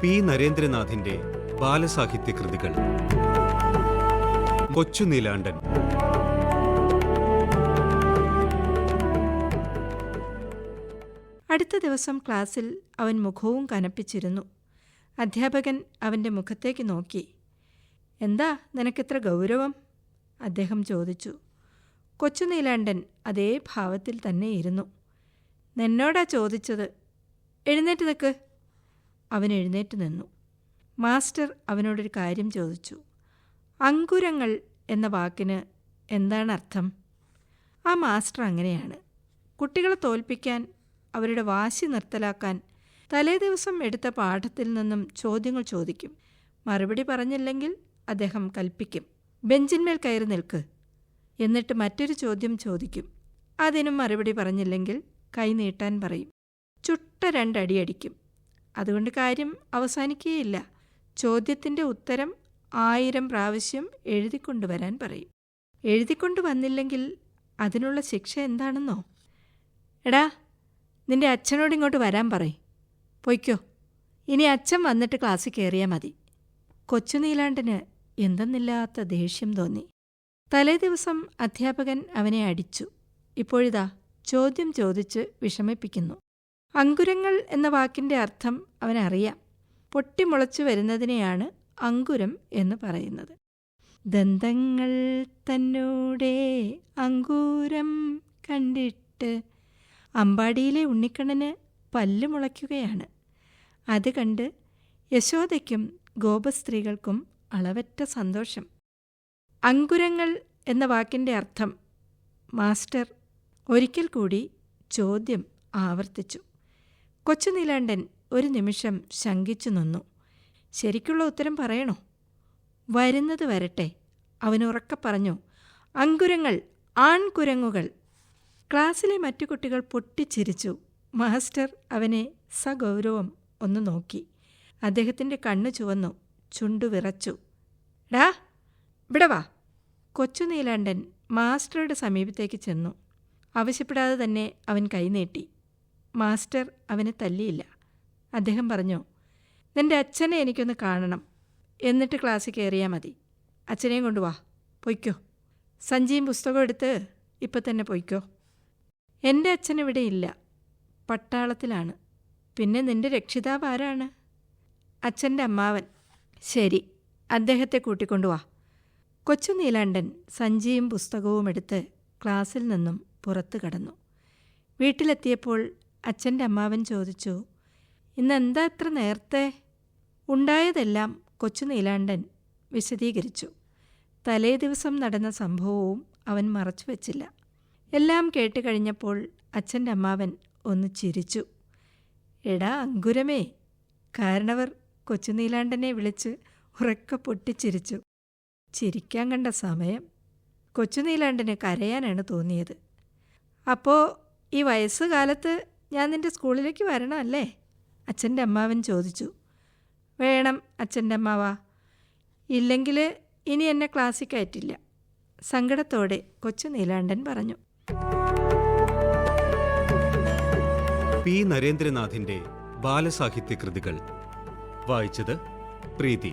P നരേന്ദ്രനാഥിന്റെ ബാലസാഹിത്യ കൃതികൾ. കൊച്ചു നീലാണ്ടൻ. അടുത്ത ദിവസം ക്ലാസ്സിൽ അവൻ മുഖവും കനപ്പിച്ചിരുന്നു. അധ്യാപകൻ അവൻ്റെ മുഖത്തേക്ക് നോക്കി. എന്താ നിനക്കിത്ര ഗൗരവം? അദ്ദേഹം ചോദിച്ചു. കൊച്ചു നീലാണ്ടൻ അതേ ഭാവത്തിൽ തന്നെ ഇരുന്നു. നിന്നോടാ ചോദിച്ചത്. എഴുന്നേറ്റ് നിൽക്ക്. അവൻ എഴുന്നേറ്റ് നിന്നു. മാസ്റ്റർ അവനോടൊരു കാര്യം ചോദിച്ചു. അങ്കുരങ്ങൾ എന്ന വാക്കിന് എന്താണ് അർത്ഥം? ആ മാസ്റ്റർ അങ്ങനെയാണ്. കുട്ടികളെ തോൽപ്പിക്കാൻ, അവരുടെ വാശി നിർത്തലാക്കാൻ തലേ ദിവസം എടുത്ത പാഠത്തിൽ നിന്നും ചോദ്യങ്ങൾ ചോദിക്കും. മറുപടി പറഞ്ഞില്ലെങ്കിൽ അദ്ദേഹം കൽപ്പിക്കും, ബെഞ്ചിന്മേൽ കയറി നിൽക്ക്. എന്നിട്ട് മറ്റൊരു ചോദ്യം ചോദിക്കും. അതിനും മറുപടി പറഞ്ഞില്ലെങ്കിൽ കൈ നീട്ടാൻ പറയും. ചുട്ട 2 അടിയടിക്കും. അതുകൊണ്ട് കാര്യം അവസാനിക്കുകയില്ല. ചോദ്യത്തിൻ്റെ ഉത്തരം 1000 പ്രാവശ്യം എഴുതിക്കൊണ്ടുവരാൻ പറയും. എഴുതിക്കൊണ്ടു വന്നില്ലെങ്കിൽ അതിനുള്ള ശിക്ഷ എന്താണെന്നോ? എടാ, നിന്റെ അച്ഛനോട് ഇങ്ങോട്ട് വരാൻ പറയും. പൊയ്ക്കോ, ഇനി അച്ഛൻ വന്നിട്ട് ക്ലാസ്സിൽ കയറിയാൽ മതി. കൊച്ചു നീലാണ്ടന് എന്തെന്നില്ലാത്ത ദേഷ്യം തോന്നി. തലേ ദിവസം അധ്യാപകൻ അവനെ അടിച്ചു. ഇപ്പോഴിതാ ചോദ്യം ചോദിച്ച് വിഷമിപ്പിക്കുന്നു. അങ്കുരങ്ങൾ എന്ന വാക്കിൻ്റെ അർത്ഥം അവനറിയാം. പൊട്ടിമുളച്ചു വരുന്നതിനെയാണ് അങ്കുരം എന്ന് പറയുന്നത്. ദന്തങ്ങൾ തന്നോടെ അങ്കൂരം കണ്ടിട്ട്. അമ്പാടിയിലെ ഉണ്ണിക്കണ്ണന് പല്ല് മുളയ്ക്കുകയാണ്. അത് കണ്ട് യശോദയ്ക്കും ഗോപസ്ത്രീകൾക്കും അളവറ്റ സന്തോഷം. അങ്കുരങ്ങൾ എന്ന വാക്കിൻ്റെ അർത്ഥം മാസ്റ്റർ ഒരിക്കൽ കൂടി ചോദ്യം ആവർത്തിച്ചു. കൊച്ചു നീലാണ്ടൻ ഒരു നിമിഷം ശങ്കിച്ചു നിന്നു. ശരിക്കുള്ള ഉത്തരം പറയണോ? വരുന്നത് വരട്ടെ. അവനുറക്കെ പറഞ്ഞു. അങ്കുരങ്ങൾ, ആൺകുരങ്ങുകൾ. ക്ലാസ്സിലെ മറ്റു കുട്ടികൾ പൊട്ടിച്ചിരിച്ചു. മാസ്റ്റർ അവനെ സഗൗരവം ഒന്ന് നോക്കി. അദ്ദേഹത്തിൻ്റെ കണ്ണു ചുവന്നു, ചുണ്ടു വിറച്ചു. ഡാ, ഇവിടെ വാ. കൊച്ചു നീലാണ്ടൻ മാസ്റ്ററുടെ സമീപത്തേക്ക് ചെന്നു. ആവശ്യപ്പെടാതെ തന്നെ അവൻ കൈനീട്ടി. മാസ്റ്റർ അവനെ തല്ലിയില്ല. അദ്ദേഹം പറഞ്ഞു, നിൻ്റെ അച്ഛനെ എനിക്കൊന്ന് കാണണം. എന്നിട്ട് ക്ലാസ്സിൽ കയറിയാൽ മതി. അച്ഛനെയും കൊണ്ടുവാ. പൊയ്ക്കോ. സഞ്ചിയും പുസ്തകവും എടുത്ത് ഇപ്പം തന്നെ പൊയ്ക്കോ. എൻ്റെ അച്ഛൻ ഇവിടെ ഇല്ല, പട്ടാളത്തിലാണ്. പിന്നെ നിൻ്റെ രക്ഷിതാവ് ആരാണ്? അച്ഛൻ്റെ അമ്മാവൻ. ശരി, അദ്ദേഹത്തെ കൂട്ടിക്കൊണ്ടുവാ. കൊച്ചു നീലാണ്ടൻ സഞ്ചിയും പുസ്തകവും എടുത്ത് ക്ലാസ്സിൽ നിന്നും പുറത്തു കടന്നു. വീട്ടിലെത്തിയപ്പോൾ അച്ഛൻ്റെ അമ്മാവൻ ചോദിച്ചു, ഇന്നെന്താ ഇത്ര നേരത്തെ? ഉണ്ടായതെല്ലാം കൊച്ചു നീലാണ്ടൻ വിശദീകരിച്ചു. തലേ ദിവസം നടന്ന സംഭവവും അവൻ മറച്ചു വച്ചില്ല. എല്ലാം കേട്ട് കഴിഞ്ഞപ്പോൾ അച്ഛൻ്റെ അമ്മാവൻ ഒന്ന് ചിരിച്ചു. എടാ അങ്കുരമേ! കാരണവർ കൊച്ചു നീലാണ്ടനെ വിളിച്ച് ഉറക്കെ പൊട്ടിച്ചിരിച്ചു. ചിരിക്കാൻ കണ്ട സമയം. കൊച്ചു നീലാണ്ടന് കരയാനാണ് തോന്നിയത്. അപ്പോൾ ഈ വയസ്സുകാലത്ത് ഞാൻ നിൻ്റെ സ്കൂളിലേക്ക് വരണം അല്ലേ? അച്ഛൻ്റെ അമ്മാവൻ ചോദിച്ചു. വേണം അച്ഛൻ്റെ അമ്മാവാ. ഇല്ലെങ്കിൽ ഇനി എന്നെ ക്ലാസ്സിൽ കയറ്റില്ല. സങ്കടത്തോടെ കൊച്ചു നീലാണ്ടൻ പറഞ്ഞു. പി നരേന്ദ്രനാഥിന്റെ ബാലസാഹിത്യ കൃതികൾ വായിച്ചത് പ്രീതി.